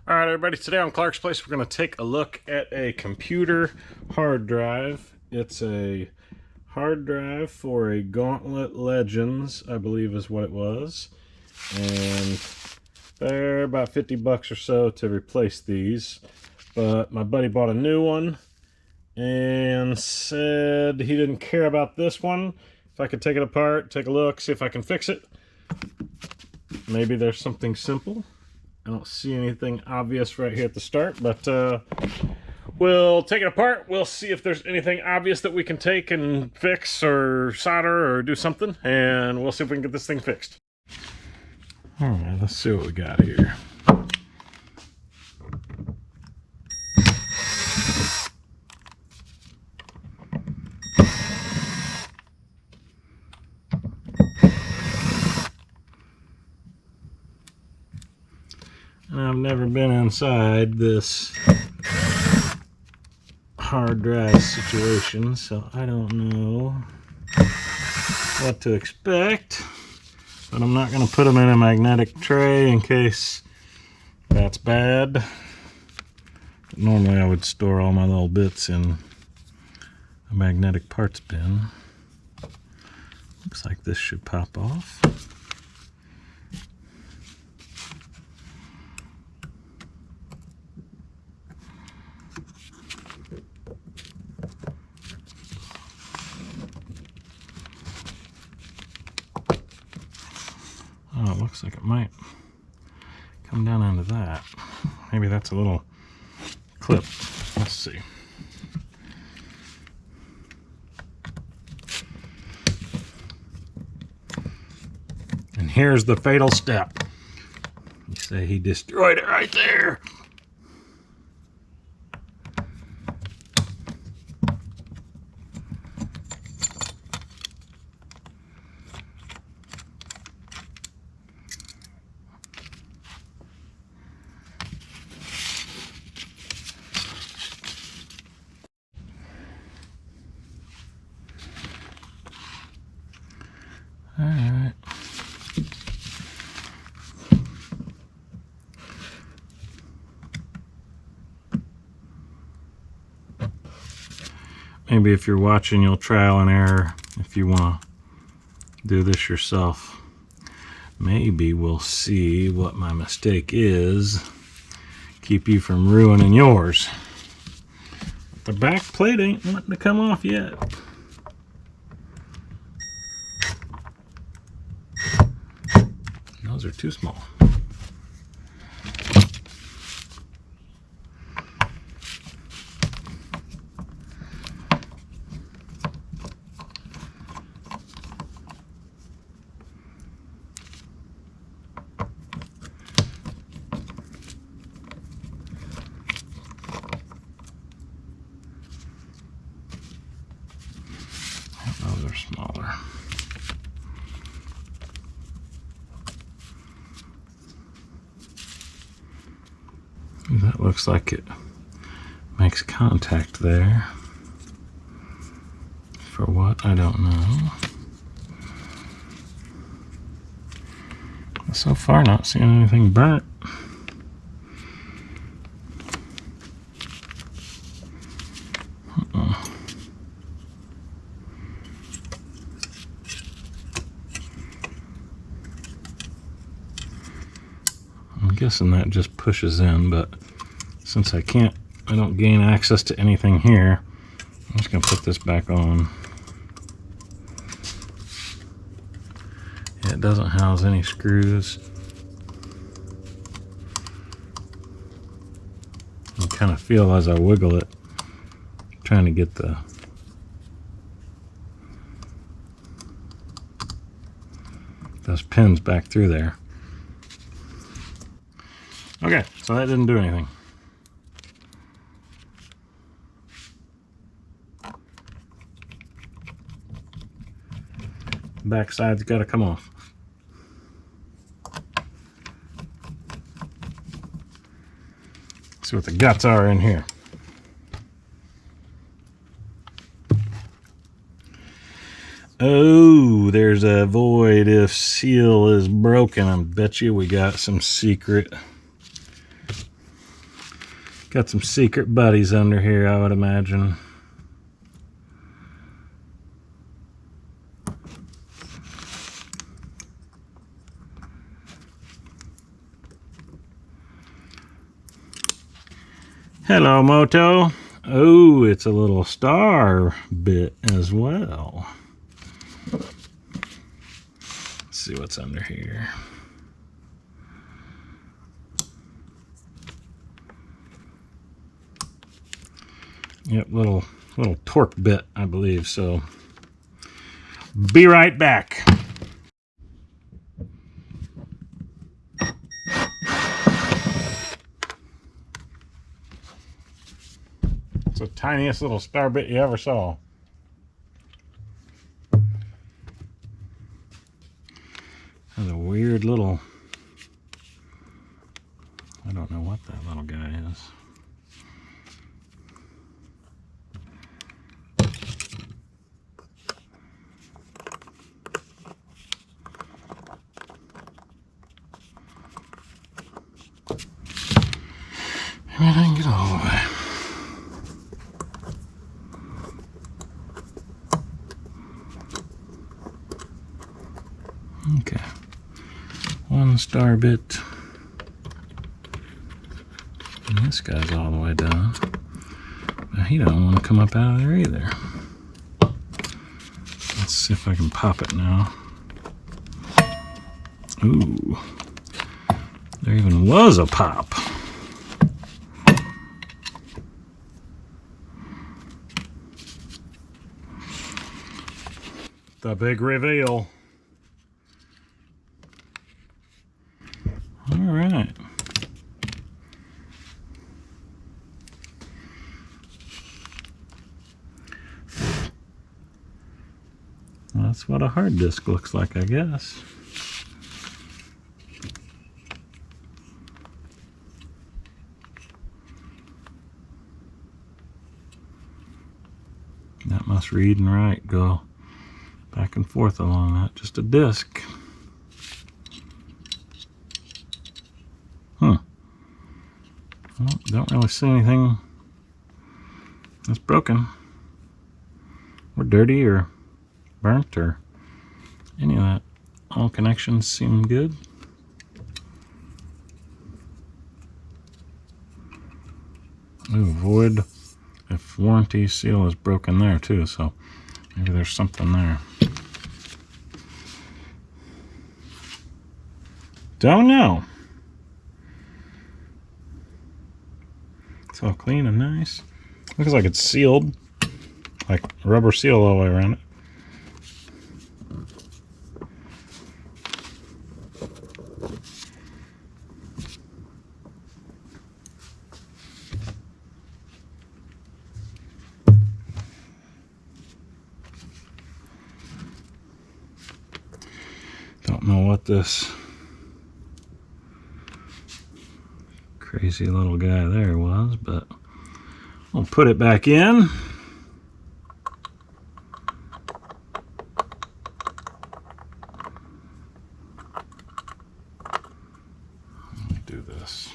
All right, everybody, today on ClarksPlace, we're going to take a look at a computer hard drive. It's a hard drive for a Gauntlet Legends, I believe is what it was. And they're about 50 bucks or so to replace these. But my buddy bought a new one and said he didn't care about this one. If I could take it apart, take a look, see if I can fix it. Maybe there's something simple. I don't see anything obvious right here at the start, but we'll take it apart. We'll see if there's anything obvious that we can take and fix or solder or do something, and we'll see if we can get this thing fixed. All right, let's see what we got here. And I've never been inside this hard drive situation, so I don't know what to expect. But I'm not going to put them in a magnetic tray in case that's bad. But normally I would store all my little bits in a magnetic parts bin. Looks like this should pop off. Oh, it looks like it might come down into that. Maybe that's a little clip. Let's see. And here's the fatal step. You say he destroyed it right there. All right. Maybe if you're watching, you'll trial and error if you want to do this yourself. Maybe we'll see what my mistake is. Keep you from ruining yours. The back plate ain't wanting to come off yet. Those are too small. Those are smaller. That looks like it makes contact there. For what? I don't know. So far, not seeing anything burnt. I'm guessing that just pushes in, but since I don't gain access to anything here, I'm just gonna put this back on. Yeah, it doesn't house any screws. I kind of feel as I wiggle it, trying to get those pins back through there. Okay, so that didn't do anything. Backside's got to come off. See what the guts are in here. Oh, there's a void if seal is broken. I bet you we got some secret Got some secret buddies under here, I would imagine. Hello, Moto. Oh, it's a little star bit as well. Let's see what's under here. Yep, little torque bit, I believe. So, be right back. It's the tiniest little star bit you ever saw. Has a weird little, I don't know what that little guy is. Maybe I didn't get all the way. Okay, one star bit. And this guy's all the way down. But he don't want to come up out of there either. Let's see if I can pop it now. Ooh, there even was a pop. The big reveal. All right. That's what a hard disk looks like, I guess. That must read and write, go back and forth along that. Just a disk. Well, don't really see anything that's broken or dirty or burnt or any of that. All connections seem good. Ooh, void if warranty seal is broken there too, so maybe there's something there. Don't know. It's all clean and nice. Looks like it's sealed, like rubber seal all the way around it. Don't know what this crazy little guy there was, but we'll put it back in. Let me do this.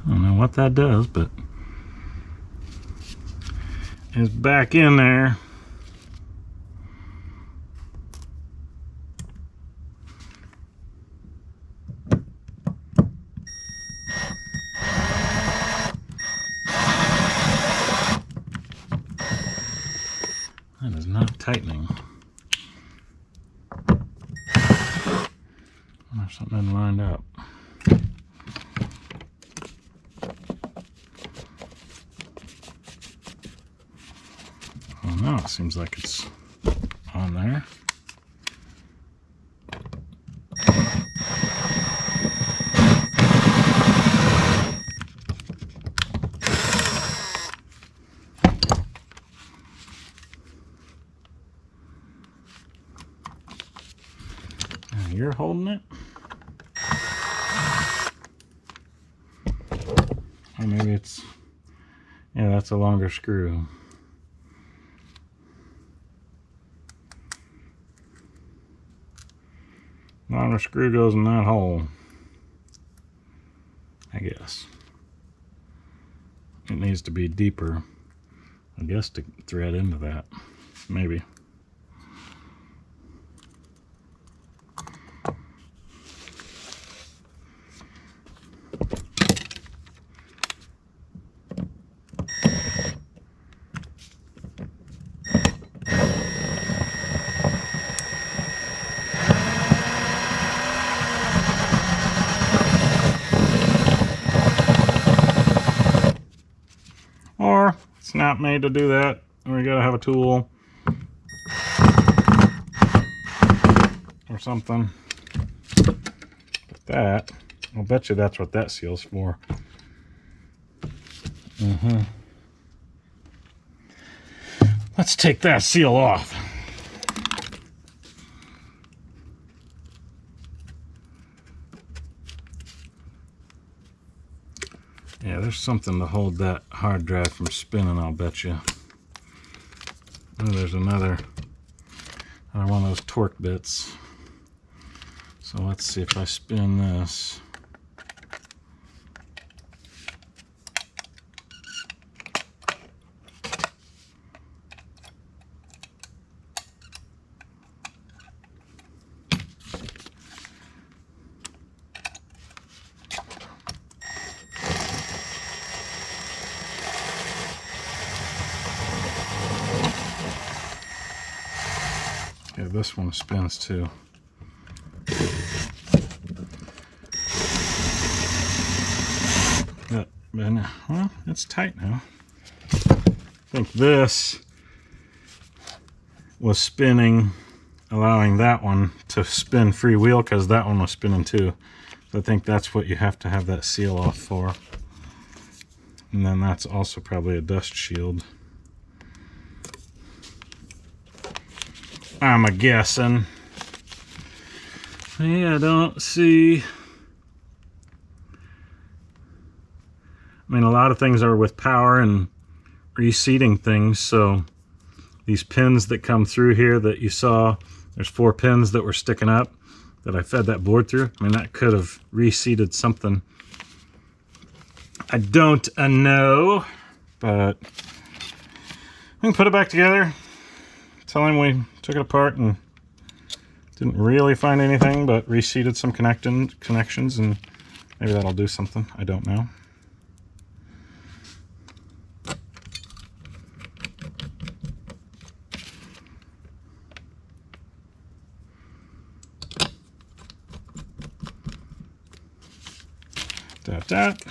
I don't know what that does, but it's back in there. That is not tightening. There's something lined up. Well, now it seems like it's on there. Now you're holding it? Or maybe it's Yeah, that's a longer screw. Longer screw goes in that hole, I guess. It needs to be deeper, I guess, to thread into that, maybe. Or it's not made to do that. We gotta have a tool or something. But that, I'll bet you that's what that seal's for. Let's take that seal off. Yeah, there's something to hold that hard drive from spinning, I'll bet you. Oh, there's another one of those torque bits. So let's see if I spin this. Yeah, this one spins too. Well, it's tight now. I think this was spinning, allowing that one to spin freewheel because that one was spinning too. So I think that's what you have to have that seal off for. And then that's also probably a dust shield. I'm a guessing. Yeah, I don't see. I mean, a lot of things are with power and reseating things, so these pins that come through here that you saw, there's 4 pins that were sticking up that I fed that board through. I mean, that could have reseated something. I don't know, but we can put it back together. Tell him we took it apart and didn't really find anything, but reseated some connections, and maybe that'll do something. I don't know. That.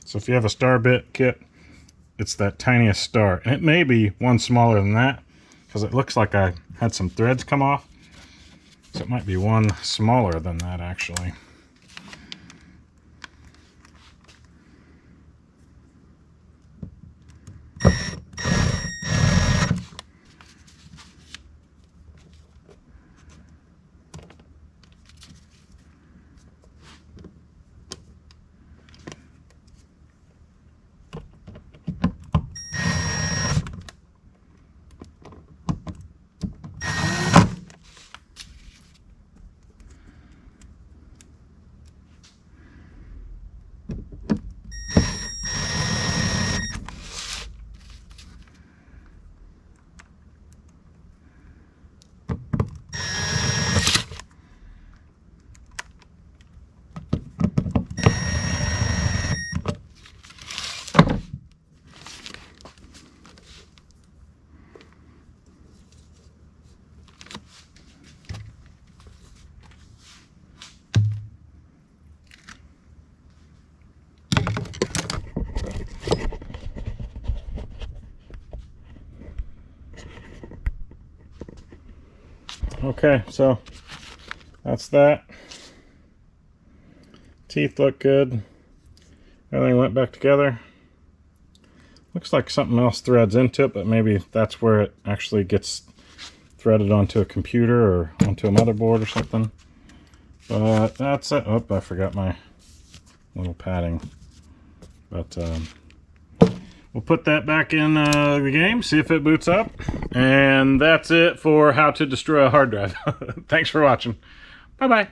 So if you have a star bit kit, it's that tiniest star. And it may be one smaller than that, because it looks like I had some threads come off. So it might be one smaller than that, actually. Okay, so that's that. Teeth look good. Everything went back together. Looks like something else threads into it, but maybe that's where it actually gets thread it onto a computer or onto a motherboard or something. But that's it. Oh, I forgot my little padding. But we'll put that back in the game, see if it boots up. And that's it for how to destroy a hard drive. Thanks for watching. Bye-bye.